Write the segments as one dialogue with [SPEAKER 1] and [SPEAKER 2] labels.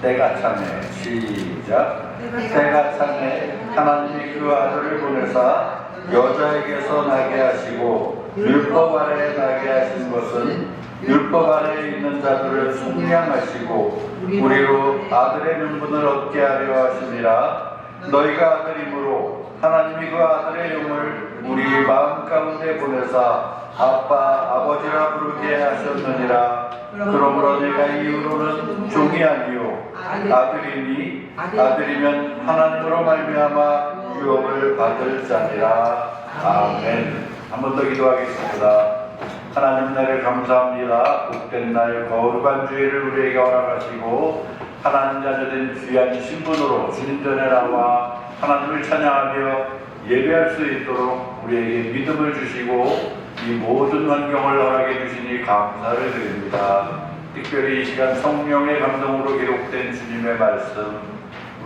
[SPEAKER 1] 때가 차네. 시작. 때가 차네. 하나님이 그 아들을 보내사 여자에게서 나게 하시고 율법 아래에 나게 하신 것은 율법 아래에 있는 자들을 속량하시고 우리로 아들의 명분을 얻게 하려 하심이라. 너희가 아들이므로 하나님이 그 아들의 영을 우리 마음 가운데 보내사 아빠 아버지라 부르게 하셨느니라. 그러므로 내가 이후로는 종이 아니요 아들이니 아들이면 하나님으로 말미암아 유업을 받을 자니라. 아멘. 한 번 더 기도하겠습니다. 하나님 나를 감사합니다. 복된 날 거룩한 주일을 우리에게 허락하시고 하나님 자녀된 귀한 신분으로 주님 전에 나와 하나님을 찬양하며 예배할 수 있도록 우리에게 믿음을 주시고 이 모든 환경을 허락해 주시니 감사를 드립니다. 특별히 이 시간 성령의 감동으로 기록된 주님의 말씀,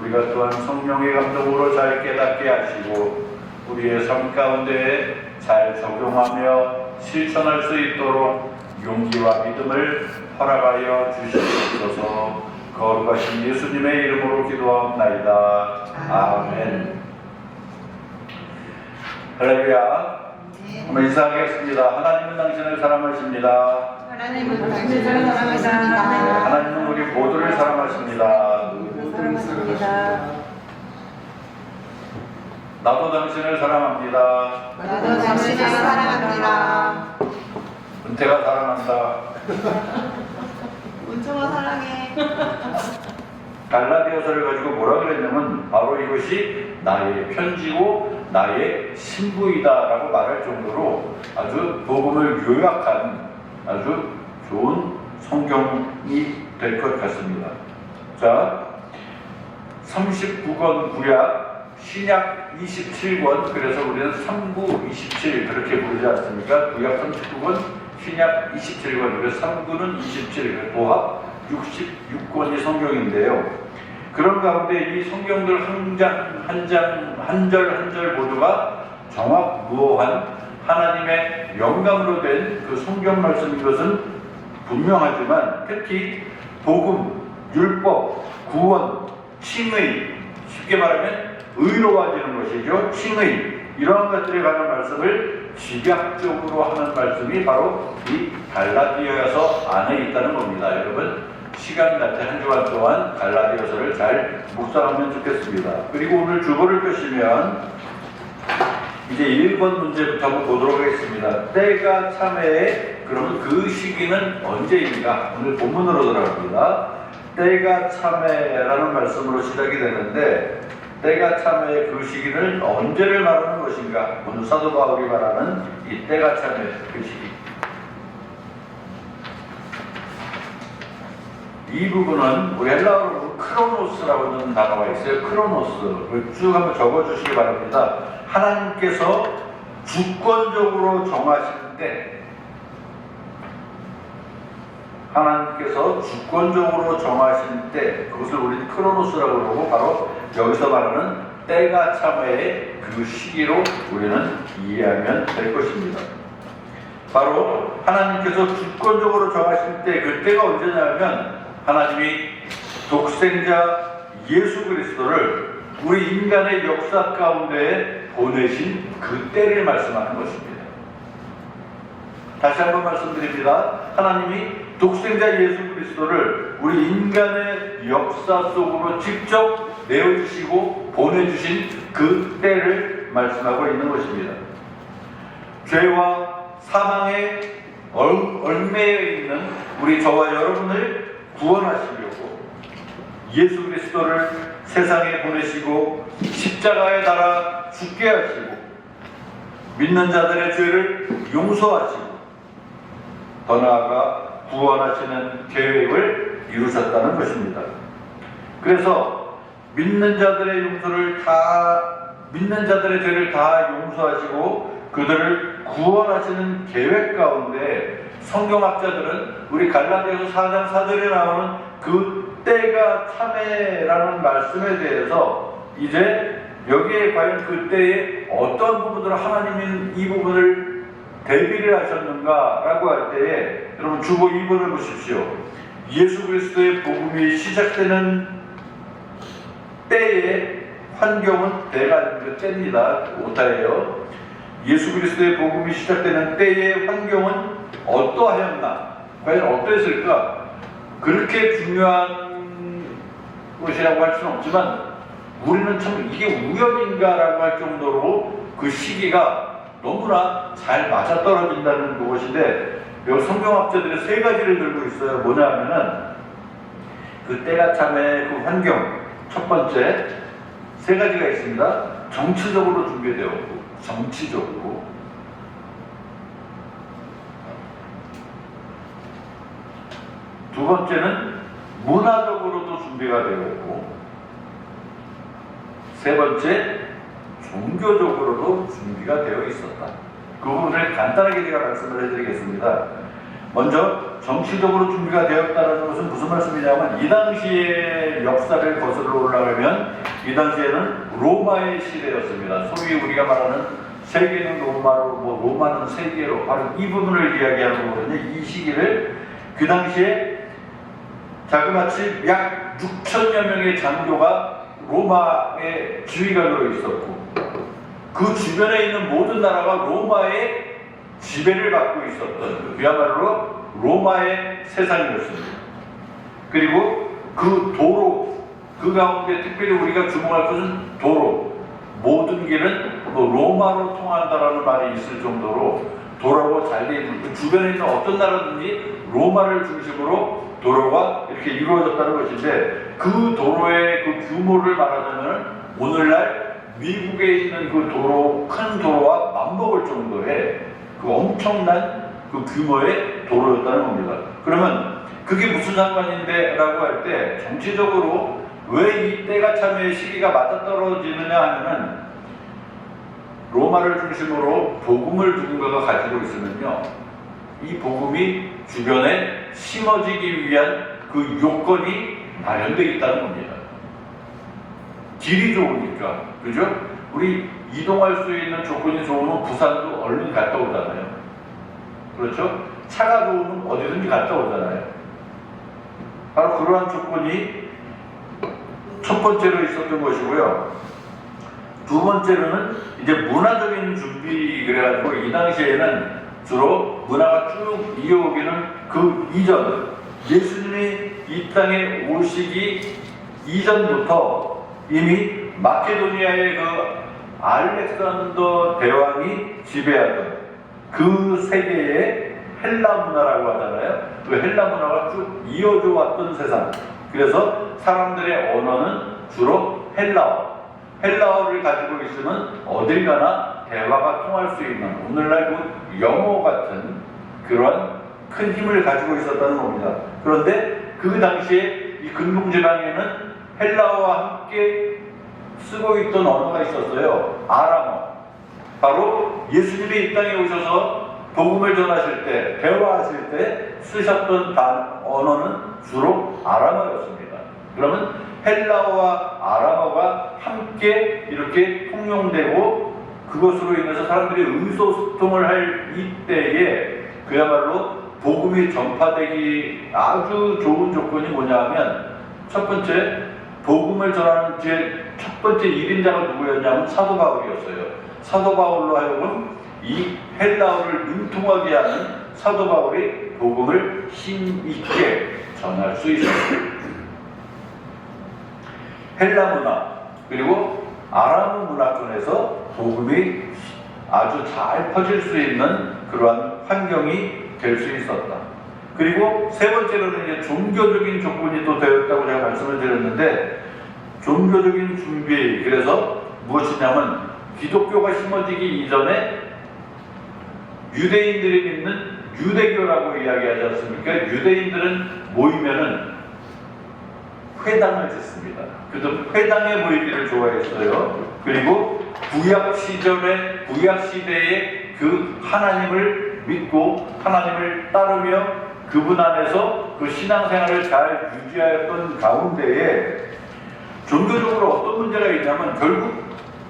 [SPEAKER 1] 우리가 또한 성령의 감동으로 잘 깨닫게 하시고 우리의 삶 가운데 잘 적용하며 실천할 수 있도록 용기와 믿음을 허락하여 주시옵소서. 거룩하신 예수님의 이름으로 기도하옵나이다. 아멘. 할렐루야. 한번 인사하겠습니다. 하나님은 당신을 사랑하십니다.
[SPEAKER 2] 하나님은 당신을 사랑하십니다.
[SPEAKER 1] 하나님은 우리 모두를 사랑하십니다. 나도 당신을 사랑합니다.
[SPEAKER 2] 나도 당신을 사랑합니다.
[SPEAKER 1] 은태가 사랑한다.
[SPEAKER 2] 은총아 사랑해.
[SPEAKER 1] 갈라디아서를 가지고 뭐라 그랬냐면 바로 이것이 나의 편지고 나의 신부이다라고 말할 정도로 아주 복음을 요약한 아주 좋은 성경이 될 것 같습니다. 자, 39권 구약 신약 27권, 그래서 우리는 3구 27 그렇게 부르지 않습니까? 구약 39권, 신약 27권, 그래서 3구는 27, 도합 66권이 성경인데요. 그런 가운데 이 성경들 한 절 한 절 모두가 정확무오한 하나님의 영감으로 된 그 성경 말씀인 것은 분명하지만 특히 복음, 율법, 구원, 칭의, 쉽게 말하면 의로워지는 것이죠. 칭의, 이러한 것들에 관한 말씀을 집약적으로 하는 말씀이 바로 이 갈라디아서 안에 있다는 겁니다. 여러분 시간 날 때 한 주간 동안 갈라디아서를 잘 묵상하면 좋겠습니다. 그리고 오늘 주보를 펴시면 이제 1번 문제부터 한번 보도록 하겠습니다. 때가 참에, 그러면 그 시기는 언제인가? 오늘 본문으로 들어갑니다. 때가 참에라는 말씀으로 시작이 되는데 때가 참에 그 시기는 언제를 말하는 것인가? 오늘 사도 바울이 말하는 이 때가 참에 그 시기, 이 부분은 우리 헬라어로 크로노스라고 하는 단어가 있어요. 크로노스. 쭉 한번 적어주시기 바랍니다. 하나님께서 주권적으로 정하실 때, 하나님께서 주권적으로 정하신 때, 그것을 우리는 크로노스라고 그러고 바로 여기서 말하는 때가 참회의 그 시기로 우리는 이해하면 될 것입니다. 바로 하나님께서 주권적으로 정하신 때, 그때가 언제냐면 하나님이 독생자 예수 그리스도를 우리 인간의 역사 가운데 보내신 그 때를 말씀하는 것입니다. 다시 한번 말씀드립니다. 하나님이 독생자 예수 그리스도를 우리 인간의 역사 속으로 직접 내어주시고 보내주신 그 때를 말씀하고 있는 것입니다. 죄와 사망에 얽매여 있는 우리 저와 여러분을 구원하시려고 예수 그리스도를 세상에 보내시고 십자가에 달아 죽게 하시고 믿는 자들의 죄를 용서하시고 더 나아가 구원하시는 계획을 이루셨다는 것입니다. 그래서 믿는 자들의 죄를 다 용서하시고 그들을 구원하시는 계획 가운데 성경학자들은 우리 갈라디아서 4장 4절에 나오는 그 때가 참회라는 말씀에 대해서 이제 여기에 과연 그때에 어떤 부분으로 하나님은 이 부분을 대비를 하셨는가 라고 할 때에 여러분 주보 2번을 보십시오. 예수 그리스도의 복음이 시작되는 때의 환경은 때가 아니고 때입니다. 오타예요. 예수 그리스도의 복음이 시작되는 때의 환경은 어떠하였나? 과연 어떠했을까? 그렇게 중요한 것이라고 할 수는 없지만 우리는 참 이게 우연인가라고 할 정도로 그 시기가 너무나 잘 맞아떨어진다는 그것인데, 여기 성경학자들이 세 가지를 들고 있어요. 뭐냐 하면은 그 때가 참의 그 환경, 첫 번째 세 가지가 있습니다. 정치적으로 준비되었고, 정치적으로. 두 번째는 문화적으로도 준비가 되었고, 세 번째 종교적으로도 준비가 되어 있었다. 그 부분을 간단하게 제가 말씀을 해드리겠습니다. 먼저 정치적으로 준비가 되었다는 것은 무슨 말씀이냐면, 이 당시의 역사를 거슬러 올라가면 이 당시에는 로마의 시대였습니다. 소위 우리가 말하는 세계는 로마로, 로마는 세계로, 바로 이 부분을 이야기하는 거거든요. 이 시기를 그 당시에 자그마치 약 6천여 명의 장교가 로마의 지휘관으로 있었고, 그 주변에 있는 모든 나라가 로마의 지배를 받고 있었던 그야말로 로마의 세상이었습니다. 그리고 그 도로, 그 가운데 특별히 우리가 주목할 것은 도로, 모든 길은 로마로 통한다라는 말이 있을 정도로 도로가 잘 되어 있는, 그 주변에 있는 어떤 나라든지 로마를 중심으로 도로가 이렇게 이루어졌다는 것인데, 그 도로의 그 규모를 말하자면 오늘날 미국에 있는 그 도로, 큰 도로와 맞먹을 정도의 그 엄청난 그 규모의 도로였다는 겁니다. 그러면 그게 무슨 상관인데 라고 할 때, 정치적으로 왜 이 때가 참의 시기가 맞아떨어지느냐 하면은, 로마를 중심으로 복음을 누군가가 가지고 있으면요, 이 복음이 주변에 심어지기 위한 그 요건이 마련되어 있다는 겁니다. 길이 좋으니까, 그죠? 우리 이동할 수 있는 조건이 좋으면 부산도 얼른 갔다 오잖아요. 그렇죠? 차가 좋으면 어디든지 갔다 오잖아요. 바로 그러한 조건이 첫 번째로 있었던 것이고요. 두 번째로는 이제 문화적인 준비, 그래가지고 이 당시에는 주로 문화가 쭉 이어오기는 그 이전, 예수님이 이 땅에 오시기 이전부터 이미 마케도니아의 그 알렉산더 대왕이 지배하던 그 세계의 헬라 문화라고 하잖아요. 그 헬라 문화가 쭉 이어져 왔던 세상. 그래서 사람들의 언어는 주로 헬라어. 헬라어를 가지고 있으면 어딜 가나 대화가 통할 수 있는, 오늘날 그 영어 같은 그런 큰 힘을 가지고 있었다는 겁니다. 그런데 그 당시에 이 근동지방에는 헬라어와 함께 쓰고 있던 언어가 있었어요. 아람어. 바로 예수님이 이 땅에 오셔서 복음을 전하실 때, 대화하실 때 쓰셨던 언어는 주로 아람어였습니다. 그러면 헬라어와 아람어가 함께 이렇게 통용되고, 그것으로 인해서 사람들이 의소소통을 할 이때에 그야말로 복음이 전파되기 아주 좋은 조건이 뭐냐 하면, 첫 번째, 복음을 전하는 제 첫 번째 1인자가 누구였냐면 사도 바울이었어요. 사도 바울로 하여금 이 헬라어를 능통하게 하는 사도 바울이 복음을 힘있게 전할 수 있었어요. 헬라 문화, 그리고 아람 문화권에서 복음이 아주 잘 퍼질 수 있는 그러한 환경이 될 수 있었다. 그리고 세 번째로는 이제 종교적인 조건이 또 되었다고 제가 말씀을 드렸는데, 종교적인 준비, 그래서 무엇이냐면 기독교가 심어지기 이전에 유대인들이 믿는 유대교라고 이야기하지 않습니까? 유대인들은 모이면은 회당을 짓습니다. 그래서 회당에 모이기를 좋아했어요. 그리고 구약 시대에 그 하나님을 믿고 하나님을 따르며 그분 안에서 그 신앙생활을 잘 유지하였던 가운데에 종교적으로 어떤 문제가 있냐면, 결국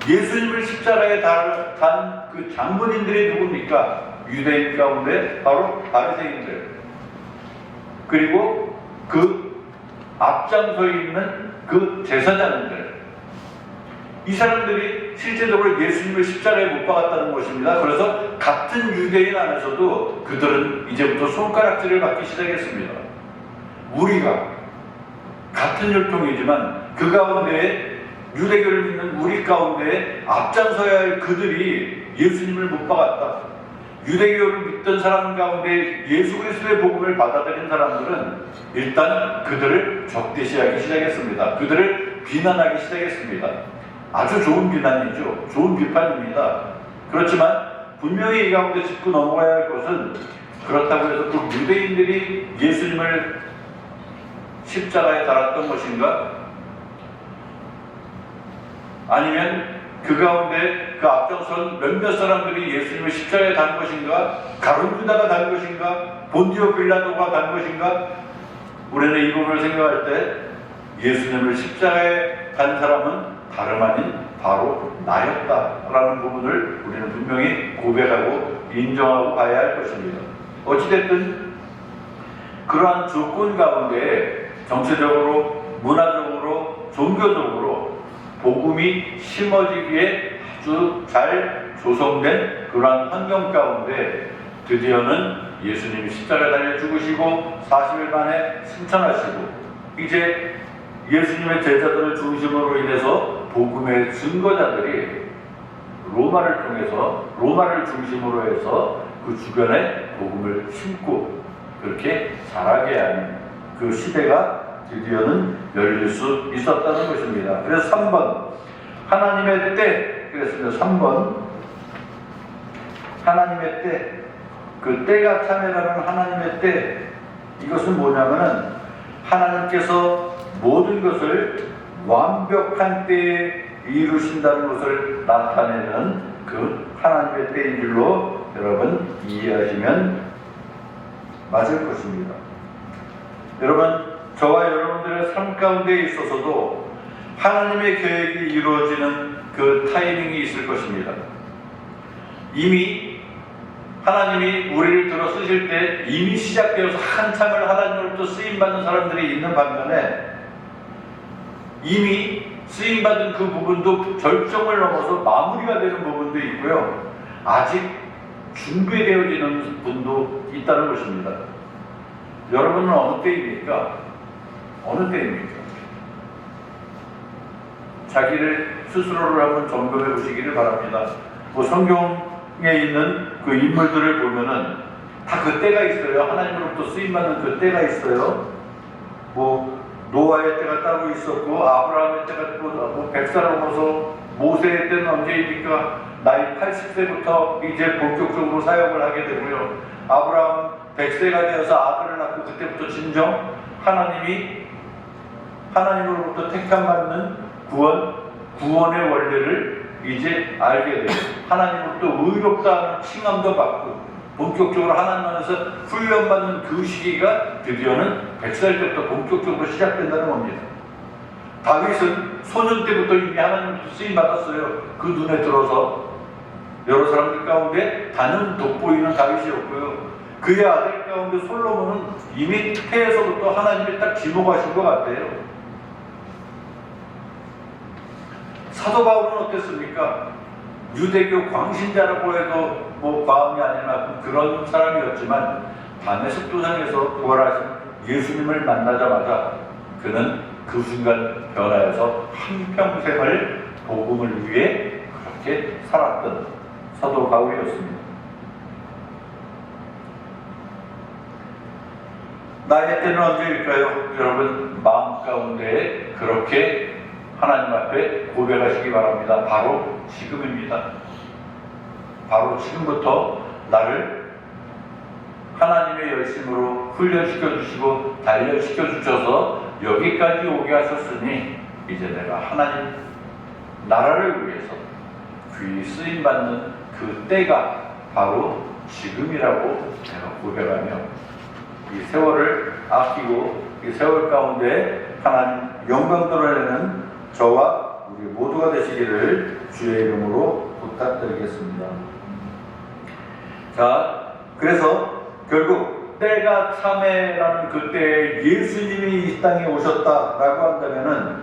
[SPEAKER 1] 예수님을 십자가에 단 그 장본인들이 누굽니까? 유대인 가운데 바로 바리새인들, 그리고 그 앞장서에 있는 그 제사장들, 이 사람들이 실제적으로 예수님을 십자가에 못 박았다는 것입니다. 그래서 같은 유대인 안에서도 그들은 이제부터 손가락질을 받기 시작했습니다. 우리가 같은 혈통이지만 그 가운데 유대교를 믿는 우리 가운데 앞장서야 할 그들이 예수님을 못 박았다. 유대교를 믿던 사람 가운데 예수 그리스도의 복음을 받아들인 사람들은 일단 그들을 적대시하기 시작했습니다. 그들을 비난하기 시작했습니다. 아주 좋은 비난이죠. 좋은 비판입니다. 그렇지만 분명히 이 가운데 짚고 넘어가야 할 것은, 그렇다고 해서 그 유대인들이 예수님을 십자가에 달았던 것인가? 아니면 그 가운데 그 앞장선 몇몇 사람들이 예수님을 십자가에 단 것인가? 가룟 유다가 단 것인가? 본디오 빌라도가 단 것인가? 우리는 이 부분을 생각할 때 예수님을 십자가에 단 사람은 다름 아닌 바로 나였다라는 부분을 우리는 분명히 고백하고 인정하고 봐야 할 것입니다. 어찌됐든 그러한 조건 가운데 정치적으로, 문화적으로, 종교적으로 복음이 심어지기에 아주 잘 조성된 그러한 환경 가운데 드디어는 예수님이 십자가에 달려 죽으시고 40일 만에 승천하시고, 이제 예수님의 제자들을 중심으로 인해서 복음의 증거자들이 로마를 중심으로 해서 그 주변에 복음을 심고 그렇게 자라게 하는 그 시대가 드디어는 열릴 수 있었다는 것입니다. 그래서 3번 하나님의 때, 그랬습니다. 3번 하나님의 때, 그 때가 참여라는 하나님의 때, 이것은 뭐냐면은 하나님께서 모든 것을 완벽한 때에 이루신다는 것을 나타내는 그 하나님의 때인 줄로 여러분 이해하시면 맞을 것입니다. 여러분, 저와 여러분들의 삶 가운데 있어서도 하나님의 계획이 이루어지는 그 타이밍이 있을 것입니다. 이미 하나님이 우리를 들어 쓰실 때 이미 시작되어서 한참을 하나님으로부터 쓰임받는 사람들이 있는 반면에 이미 쓰임받은 그 부분도 절정을 넘어서 마무리가 되는 부분도 있고요. 아직 준비되어지는 분도 있다는 것입니다. 여러분은 어느 때입니까? 어느 때입니까? 자기를 스스로를 한번 점검해 보시기를 바랍니다. 뭐 성경에 있는 그 인물들을 보면은 다 그 때가 있어요. 하나님으로부터 쓰임받는 그 때가 있어요. 뭐 노아의 때가 따로 있었고, 아브라함의 때가 뭐 100살 넘어서 모세의 때는 언제입니까? 나이 80세부터 이제 본격적으로 사역을 하게 되고요. 아브라함 100세가 되어서 아들을 낳고 그때부터 진정 하나님으로부터 택함받는 구원의 원리를 이제 알게 되고, 하나님으로부터 의롭다는 칭함도 받고 본격적으로 하나님 안에서 훈련받는 그 시기가 드디어는 100살 때부터 본격적으로 시작된다는 겁니다. 다윗은 소년 때부터 이미 하나님으로부터 쓰임받았어요. 그 눈에 들어서 여러 사람들 가운데 단연 돋보이는 다윗이었고요. 그의 아들 가운데 솔로몬은 이미 태에서부터 하나님이 딱 지목하신 것 같아요. 사도 바울은 어땠습니까? 유대교 광신자라고 해도 뭐 과언이 아닐 만큼 그런 사람이었지만 다메섹 도상에서 부활하신 예수님을 만나자마자 그는 그 순간 변화해서 한평생을 복음을 위해 그렇게 살았던 사도 바울이었습니다. 나의 때는 언제일까요? 여러분, 마음 가운데 그렇게 하나님 앞에 고백하시기 바랍니다. 바로 지금입니다. 바로 지금부터 나를 하나님의 열심으로 훈련시켜 주시고 단련시켜 주셔서 여기까지 오게 하셨으니 이제 내가 하나님 나라를 위해서 귀히 쓰임받는 그 때가 바로 지금이라고 내가 고백하며 이 세월을 아끼고 이 세월 가운데 하나님 영광 드러내는 저와 우리 모두가 되시기를 주의 이름으로 부탁드리겠습니다. 자, 그래서 결국 때가 참에라는 그때 예수님이 이 땅에 오셨다라고 한다면은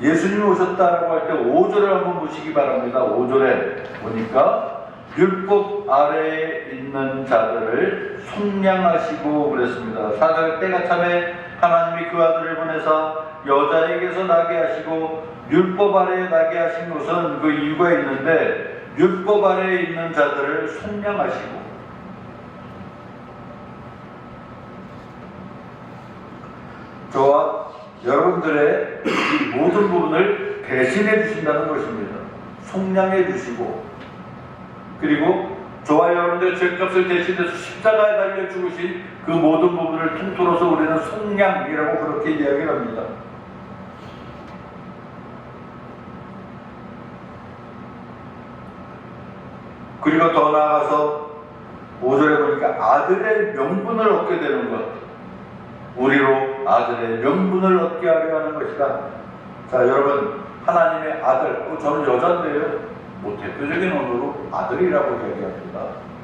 [SPEAKER 1] 예수님이 오셨다라고 할 때 5절을 한번 보시기 바랍니다. 5절에 보니까 율법 아래에 있는 자들을 속량하시고 그랬습니다. 4절 때가 참에 하나님이 그 아들을 보내사 여자에게서 나게 하시고 율법 아래에 나게 하신 것은 그 이유가 있는데 율법 아래에 있는 자들을 속량하시고 저와 여러분들의 이 모든 부분을 대신해 주신다는 것입니다. 속량해 주시고 그리고 저와 여러분들의 죄값을 대신해서 십자가에 달려 죽으신 그 모든 부분을 통틀어서 우리는 속량이라고 그렇게 이야기를 합니다. 그리고 더 나아가서 5절에 보니까 아들의 명분을 얻게 되는 것. 우리로 아들의 명분을 얻게 하려 하는 것이다. 자, 여러분, 하나님의 아들, 저는 여자인데요. 뭐 대표적인 언어로 아들이라고 얘기합니다.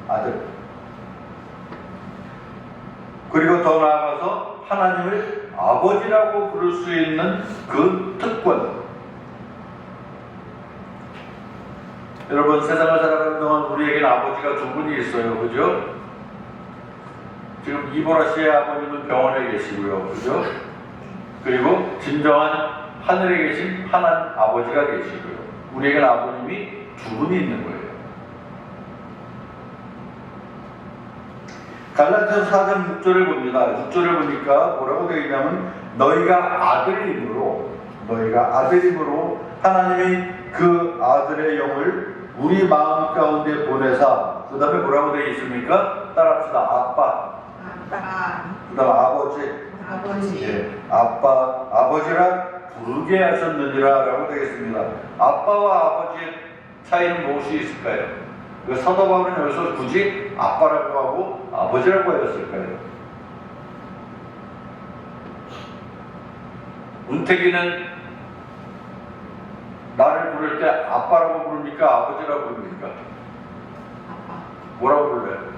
[SPEAKER 1] 아들. 그리고 더 나아가서 하나님을 아버지라고 부를 수 있는 그 특권. 여러분, 세상을 살아가는 동안 우리에게는 아버지가 두 분이 있어요. 그죠? 지금 이보라 씨의 아버님은 병원에 계시고요. 그죠? 그리고 진정한 하늘에 계신 하나님 아버지가 계시고요. 우리에게는 아버님이 두 분이 있는 거예요. 갈라디아서 4장 6절을 봅니다. 6절을 보니까 뭐라고 되어 있냐면 너희가 아들임으로 하나님이 그 아들의 영을 우리 마음 가운데 보내사 그 다음에 뭐라고 되어 있습니까? 따라합시다. 아빠. 그 다음 아버지. 예, 아빠, 아버지라 부르게 하셨느니라 라고 되겠습니다. 아빠와 아버지의 차이는 무엇이 있을까요? 사도 바울은 여기서 굳이 아빠라고 하고 아버지라고 하였을까요? 문태기는 나를 부를 때 아빠라고 부릅니까? 아버지라고 부릅니까? 뭐라고 불러요?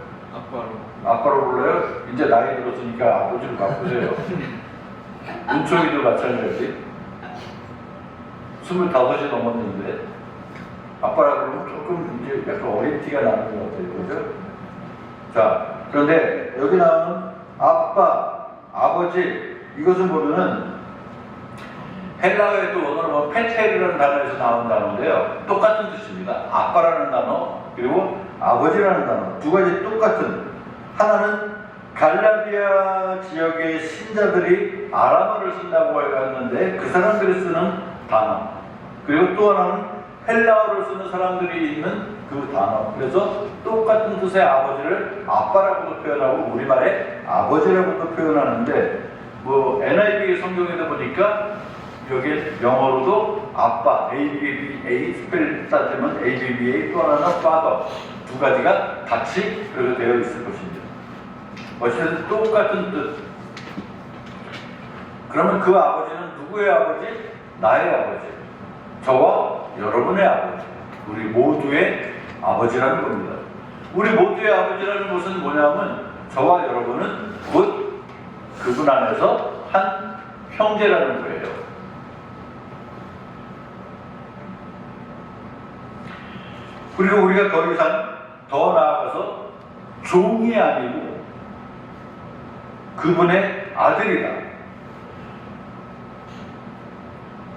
[SPEAKER 1] 아빠로 불러요? 이제 나이 들었으니까 아버지로 바꾸세요. 은총이도 마찬가지. 25이 넘었는데 아빠라고 그러면 조금 이제 약간 어린 티가 나는 것 같아요. 그죠? 자, 그런데 여기 나오는 아빠, 아버지 이것을 보면은 헬라어에도 원어로 페테르라는 단어에서 나온 단어인데요. 똑같은 뜻입니다. 아빠라는 단어 그리고 아버지라는 단어 두 가지 똑같은. 하나는 갈라디아 지역의 신자들이 아람어를 쓴다고 했는데 그 사람들이 쓰는 단어 그리고 또 하나는 헬라어를 쓰는 사람들이 있는 그 단어. 그래서 똑같은 뜻의 아버지를 아빠라고도 표현하고 우리말에 아버지라고도 표현하는데 뭐 NIV 성경에도 보니까 여기 영어로도 아빠, ABBA 스펠 따지면 ABBA 또 하나는 father 두 가지가 같이 그렇게 되어 있을 것입니다. 어쨌든 똑같은 뜻. 그러면 그 아버지는 누구의 아버지? 나의 아버지. 저와 여러분의 아버지. 우리 모두의 아버지라는 겁니다. 우리 모두의 아버지라는 것은 뭐냐면 저와 여러분은 곧 그분 안에서 한 형제라는 거예요. 그리고 우리가 더 이상 더 나아가서 종이 아니고 그분의 아들이다.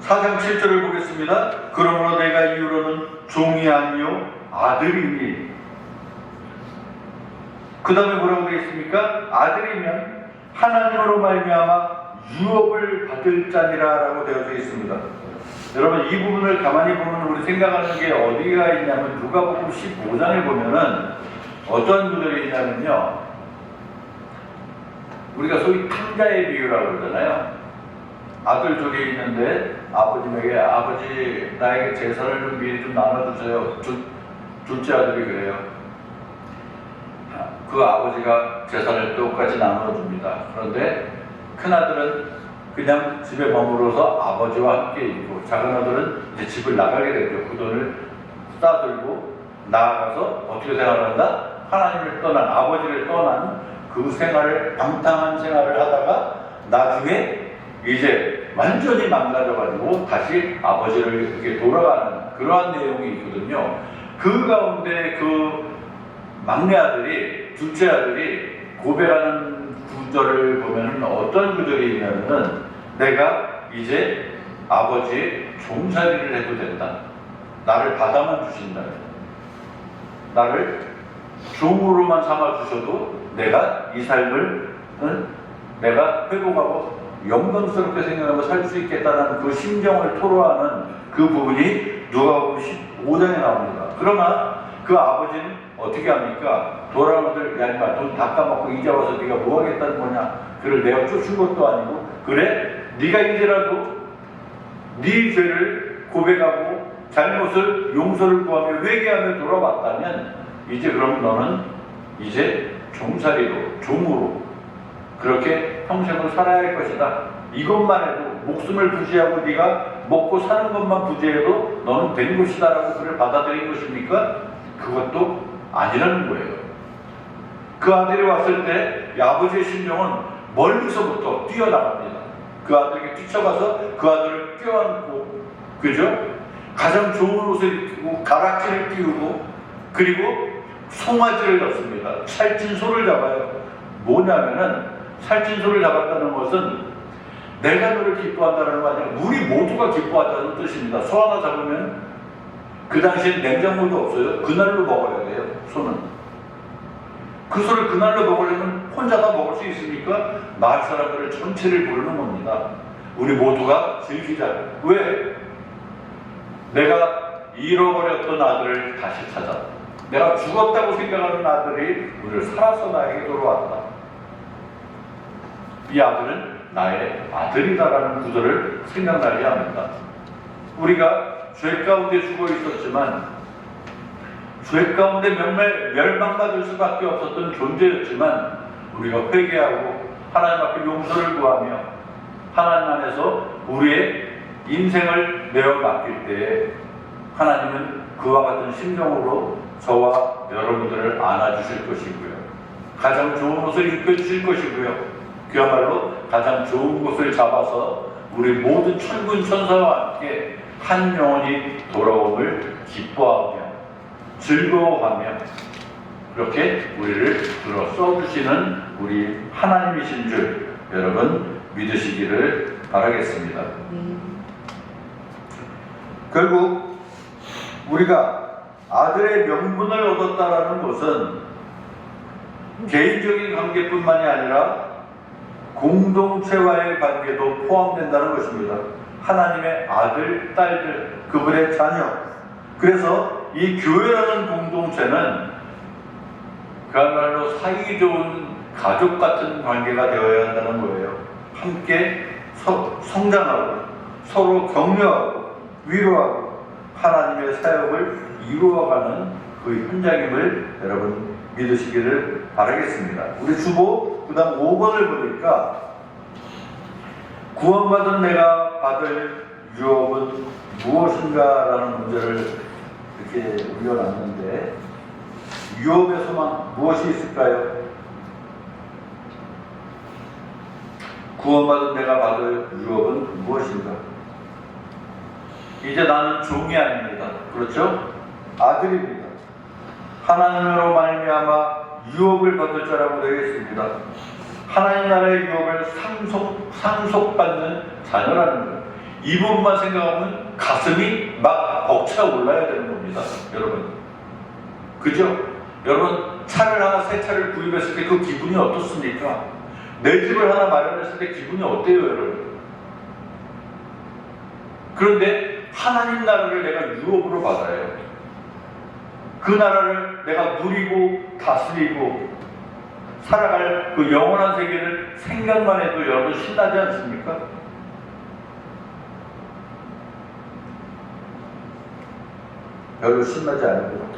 [SPEAKER 1] 4장 7절을 보겠습니다. 그러므로 내가 이후로는 종이 아니요 아들이니. 그 다음에 뭐라고 되어 있습니까? 아들이면 하나님으로 말미암아 유업을 받을 자니라 라고 되어져 있습니다. 여러분 이 부분을 가만히 보면 우리 생각하는 게 어디가 있냐면 누가복음 15장에 보면은 어떤 분들이 있냐면요, 우리가 소위 탕자의 비유라고 그러잖아요. 아들 둘이 있는데 아버님에게 아버지 나에게 재산을 좀 미리 좀 나눠주세요. 둘째 아들이 그래요. 그 아버지가 재산을 똑같이 나눠줍니다. 그런데 큰아들은 그냥 집에 머무러서 아버지와 함께 있고 작은아들은 이제 집을 나가게 되죠. 그 돈을 싸들고 나아가서 어떻게 생활한다? 하나님을 떠난, 아버지를 떠난 그 생활을, 방탕한 생활을 하다가 나중에 이제 완전히 망가져가지고 다시 아버지를 이렇게 돌아가는 그러한 내용이 있거든요. 그 가운데 그 막내 아들이, 둘째 아들이 고백하는 구절을 보면 어떤 구절이 있냐면은 내가 이제 아버지의 종살이를 해도 된다. 나를 받아만 주신다. 나를 종으로만 삼아 주셔도 내가 이 삶을 내가 회복하고 영광스럽게 생각하고 살 수 있겠다는 그 심정을 토로하는 그 부분이 누가복음 15장에 나옵니다. 그러나 그 아버지는 어떻게 합니까? 돌아오들 야 인마 돈 다 까먹고 이제 와서 네가 뭐 하겠다는 거냐? 그를 내가 쫓은 것도 아니고 그래? 네가 이제라도 네 죄를 고백하고 잘못을 용서를 구하며 회개하며 돌아왔다면 이제 그럼 너는 이제 종살이로 종으로 그렇게 평생을 살아야 할 것이다. 이것만 해도 목숨을 부지하고 네가 먹고 사는 것만 부지해도 너는 된 것이다 라고 그를 받아들인 것입니까? 그것도 아니라는 거예요. 그 아들이 왔을 때 아버지의 심정은 멀리서부터 뛰어나갑니다. 그 아들에게 뛰쳐가서 그 아들을 껴안고 그죠? 가장 좋은 옷을 입히고 가락지를 띄우고 그리고 송아지를 잡습니다. 살찐 소를 잡아요. 뭐냐면은 살찐 소를 잡았다는 것은 내가 너를 기뻐한다는 거 아니라 우리 모두가 기뻐하자는 뜻입니다. 소 하나 잡으면 그 당시엔 냉장고도 없어요. 그날로 먹어야 돼요. 소는. 그 소를 그날로 먹으려면 혼자 다 먹을 수 있습니까? 마을 사람들을 전체를 부르는 겁니다. 우리 모두가 즐기자. 왜? 내가 잃어버렸던 아들을 다시 찾아. 내가 죽었다고 생각하는 아들이 우리를 살아서 나에게 돌아왔다. 이 아들은 나의 아들이다라는 구절을 생각나게 합니다. 우리가 죄 가운데 죽어 있었지만 죄 가운데 멸망받을 수밖에 없었던 존재였지만 우리가 회개하고 하나님 앞에 용서를 구하며 하나님 안에서 우리의 인생을 내어 맡길 때에 하나님은 그와 같은 심정으로 저와 여러분들을 안아주실 것이고요. 가장 좋은 옷을 입혀주실 것이고요. 그야말로 가장 좋은 곳을 잡아서 우리 모든 천군 천사와 함께 한 영혼이 돌아옴을 기뻐하며 즐거워하며 그렇게 우리를 들어 써주시는 우리 하나님이신 줄 여러분 믿으시기를 바라겠습니다. 결국 우리가 아들의 명분을 얻었다라는 것은 개인적인 관계뿐만이 아니라 공동체와의 관계도 포함된다는 것입니다. 하나님의 아들, 딸들, 그분의 자녀. 그래서 이 교회라는 공동체는 그야말로 사이좋은 가족 같은 관계가 되어야 한다는 거예요. 함께 성장하고 서로 격려하고 위로하고 하나님의 사역을 이루어가는 그 현장임을 여러분 믿으시기를 바라겠습니다. 우리 주보 그 다음 5번을 보니까 구원받은 내가 받을 유업은 무엇인가 라는 문제를 이렇게 올려놨는데 유업의 소망 무엇이 있을까요? 구원받은 내가 받을 유업은 무엇인가? 이제 나는 종이 아닙니다. 그렇죠? 아들입니다. 하나님으로 말미암아 유업을 받을 자라고 되어 있습니다. 하나님 나라의 유업을 상속받는 자녀라는 거예요. 이 부분만 생각하면 가슴이 막 벅차올라야 되는 겁니다. 여러분. 그죠? 여러분 차를 하나 새 차를 구입했을 때 그 기분이 어떻습니까? 내 집을 하나 마련했을 때 기분이 어때요 여러분? 그런데 하나님 나라를 내가 유업으로 받아요. 그 나라를 내가 누리고 다스리고 살아갈 그 영원한 세계를 생각만 해도 여러분 신나지 않습니까? 별로 신나지 않고요.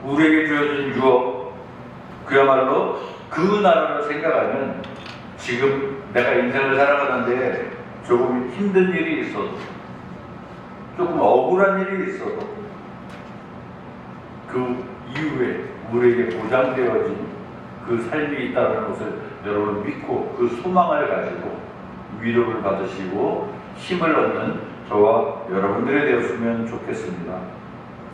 [SPEAKER 1] 우리에게 주어진 유업, 그야말로 그 나라를 생각하면 지금 내가 인생을 살아가는데 조금 힘든 일이 있어도 조금 억울한 일이 있어도 그 이후에 우리에게 보장되어진 그 삶이 있다는 것을 여러분 믿고 그 소망을 가지고 위로를 받으시고 힘을 얻는 저와 여러분들이 되었으면 좋겠습니다.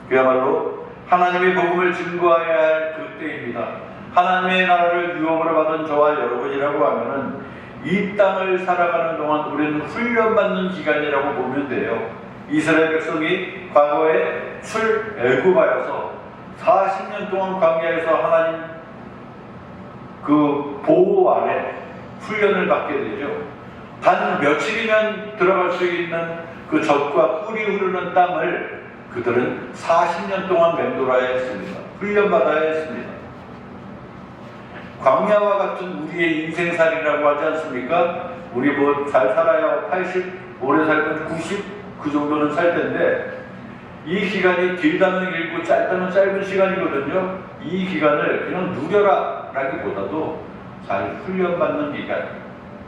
[SPEAKER 1] 그야말로 하나님의 복음을 증거해야 할 그때입니다. 하나님의 나라를 유업으로 받은 저와 여러분이라고 하면은 이 땅을 살아가는 동안 우리는 훈련받는 기간이라고 보면 돼요. 이스라엘 백성이 과거에 출애굽하여서 40년 동안 광야에서 하나님 그 보호 아래 훈련을 받게 되죠. 단 며칠이면 들어갈 수 있는 그 젖과 꿀이 흐르는 땅을 그들은 40년 동안 맴돌아야 했습니다. 훈련받아야 했습니다. 광야와 같은 우리의 인생살이라고 하지 않습니까? 우리 뭐 잘 살아야 80, 오래 살면 90, 그 정도는 살 텐데 이 기간이 길다면 길고 짧다면 짧은 시간이거든요. 이 기간을 그냥 누려라 라기보다도 잘 훈련받는 기간,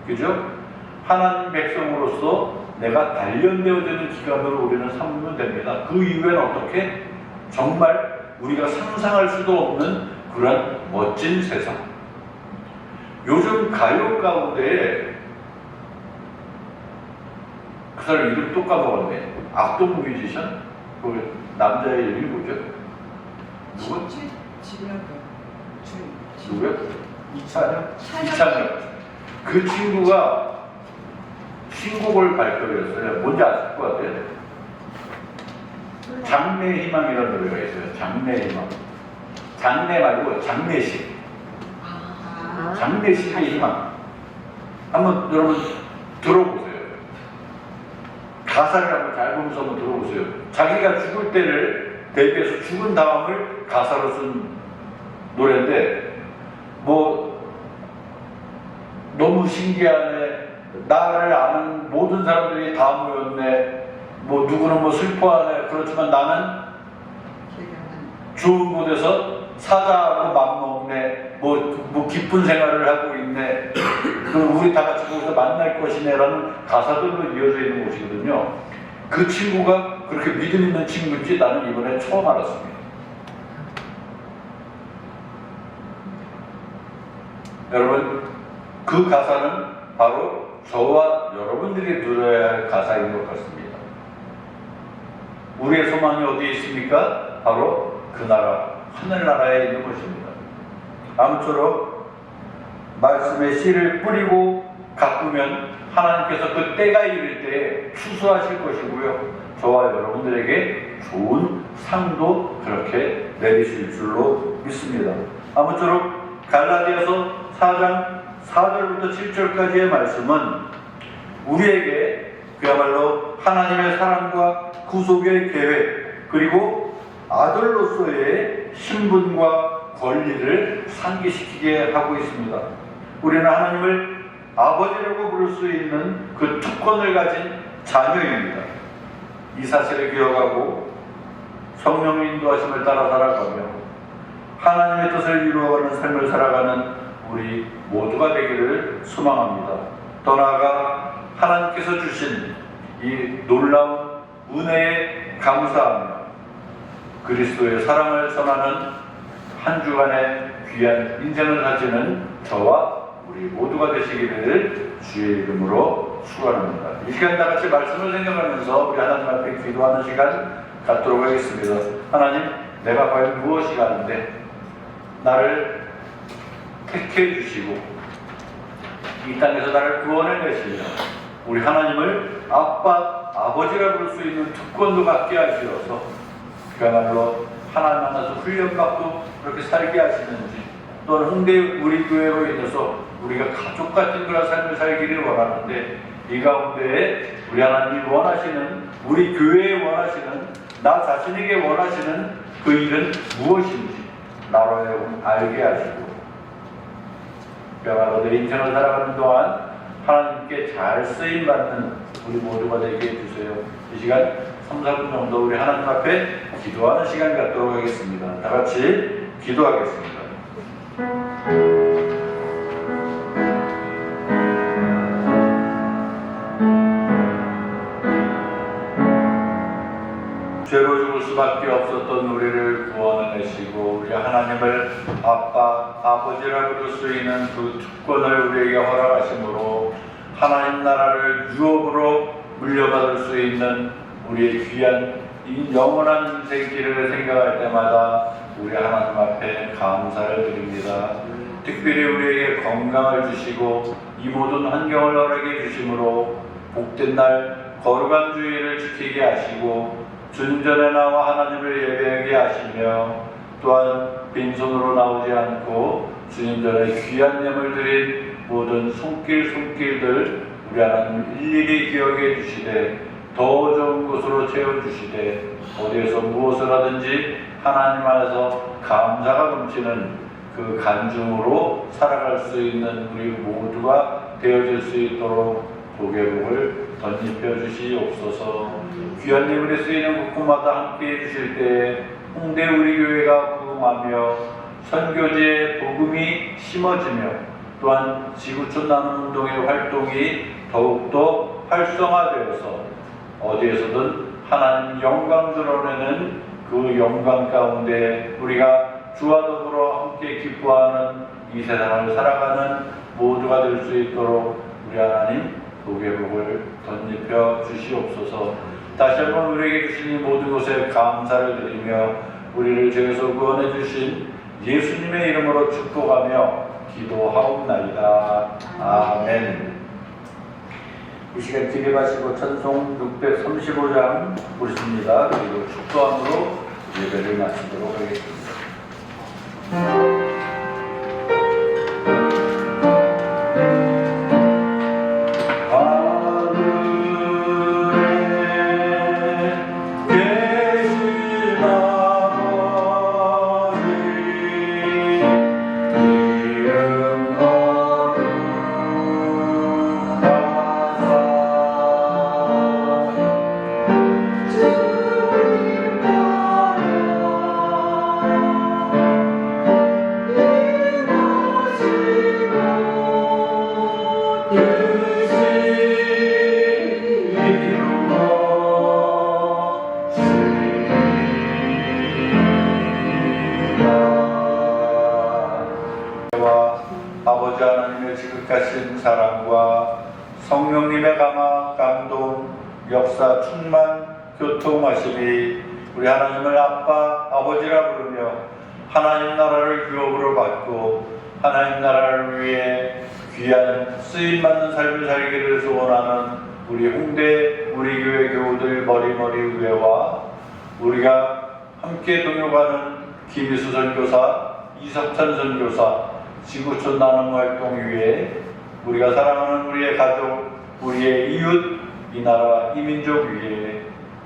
[SPEAKER 1] 그죠? 하나님 백성으로서 내가 단련되어지는 기간으로 우리는 삼으면 됩니다. 그 이후에는 어떻게? 정말 우리가 상상할 수도 없는 그런 멋진 세상. 요즘 가요 가운데 그 사람 이름 또 까먹었네. 악동 뮤지션? 그 남자의 이름이 뭐죠? 누구? 누구요? 이찬혁. 그 친구가 신곡을 발표했어요. 뭔지 아실 것 같아요. 장래희망이라는 노래가 있어요. 장래희망. 장래 말고 장례식. 장례식의 희망. 한번 여러분 들어보세요. 가사를 한번 잘 보면서 한번 들어보세요. 자기가 죽을 때를 대비해서 죽은 다음을 가사로 쓴 노래인데 뭐 너무 신기하네. 나를 아는 모든 사람들이 다 모였네. 뭐 누구는 뭐 슬퍼하네. 그렇지만 나는 좋은 곳에서 사자하고 맘 먹네. 뭐 기쁜 생활을 하고 있네. 그럼 우리 다 같이 거기서 만날 것이네라는 가사들로 이어져 있는 곳이거든요. 그 친구가 그렇게 믿음 있는 친구인지 나는 이번에 처음 알았습니다. 여러분, 그 가사는 바로 저와 여러분들이 누려야 할 가사인 것 같습니다. 우리의 소망이 어디에 있습니까? 바로 그 나라, 하늘나라에 있는 것입니다. 아무쪼록 말씀의 씨를 뿌리고 가꾸면 하나님께서 그 때가 이를 때 추수하실 것이고요. 저와 여러분들에게 좋은 상도 그렇게 내리실 줄로 믿습니다. 아무쪼록 갈라디아서 4장 4절부터 7절까지의 말씀은 우리에게 그야말로 하나님의 사랑과 구속의 계획 그리고 아들로서의 신분과 권리를 상기시키게 하고 있습니다. 우리는 하나님을 아버지라고 부를 수 있는 그 특권을 가진 자녀입니다. 이 사실을 기억하고 성령의 인도하심을 따라 살아가며 하나님의 뜻을 이루어가는 삶을 살아가는 우리 모두가 되기를 소망합니다. 더 나아가 하나님께서 주신 이 놀라운 은혜에 감사하며 그리스도의 사랑을 전하는 한 주간의 귀한 인생을 가지는 저와 우리 모두가 되시기를 주의 이름으로 축원합니다. 이 시간 다 같이 말씀을 생각하면서 우리 하나님 앞에 기도하는 시간 갖도록 하겠습니다. 하나님, 내가 과연 무엇이 가는데 나를 택해 주시고 이 땅에서 나를 구원해 내시며 우리 하나님을 아빠, 아버지라 부를 수 있는 특권도 갖게 하시어서 그야말로 하나님 만나서 훈련받고 그렇게 살게 하시는지 또는 홍대 우리 교회로 인해서 우리가 가족 같은 그런 삶을 살기를 원하는데 이 가운데에 우리 하나님이 원하시는 우리 교회에 원하시는 나 자신에게 원하시는 그 일은 무엇인지 나로 하여금 알게 하시고 그야말로 내 인생을 살아가는 동안 하나님께 잘 쓰임받는 우리 모두가 되게 해주세요. 이 시간 3, 4분 정도 우리 하나님 앞에 기도하는 시간 갖도록 하겠습니다. 다 같이 기도하겠습니다. 죄로 죽을 수밖에 없었던 우리를 구원해내시고 우리 하나님을 아빠, 아버지라 부를 수 있는 그 특권을 우리에게 허락하심으로 하나님 나라를 유업으로 물려받을 수 있는 우리의 귀한 이 영원한 인생길을 생각할 때마다 우리 하나님 앞에 감사를 드립니다. 특별히 우리에게 건강을 주시고 이 모든 환경을 허락해 주심으로 복된 날 거룩한 주일을 지키게 하시고 주님 전에 나와 하나님을 예배하게 하시며 또한 빈손으로 나오지 않고 주님 전에 귀한 예물 드린 모든 손길들 우리 하나님 일일이 기억해 주시되 더 좋은 곳으로 채워주시되 어디에서 무엇을 하든지 하나님 안에서 감사가 넘치는 그 간증으로 살아갈 수 있는 우리 모두가 되어질 수 있도록 복의 복을 덧입혀 주시옵소서. 귀한 예물에 쓰이는 곳곳마다 함께해 주실 때에 홍대 우리 교회가 부흥하며 선교지의 복음이 심어지며 또한 지구촌 나눔 운동의 활동이 더욱더 활성화되어서 어디에서든 하나님 영광 드러내는 그 영광 가운데 우리가 주와 더불어 함께 기뻐하는 이 세상을 살아가는 모두가 될 수 있도록 우리 하나님 복의 복을 덧입혀 주시옵소서. 다시 한번 우리에게 주신 이 모든 것에 감사를 드리며 우리를 죄에서 구원해 주신 예수님의 이름으로 축복하며 기도하옵나이다. 아멘. 이 시간 기립하시고 찬송 635장 부르십니다. 그리고 축도함으로 예배를 마치도록 하겠습니다. 아버지 하나님의 지극하신 사랑과 성령님의 감화, 감동, 역사, 충만, 교통하심이 우리 하나님을 아빠, 아버지라 부르며 하나님 나라를 유업으로 받고 하나님 나라를 위해 귀한 쓰임받는 삶을 살기를 소원하는 우리 홍대 우리 교회 교우들 머리머리 의회와 우리가 함께 동역하는 김희수 선교사, 이석찬 선교사, 지구촌 나눔 활동 위에 우리가 사랑하는 우리의 가족, 우리의 이웃, 이 나라, 이 민족 위에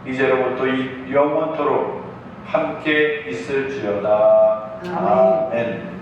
[SPEAKER 1] 이제로부터 영원토록 함께 있을지어다. 아멘.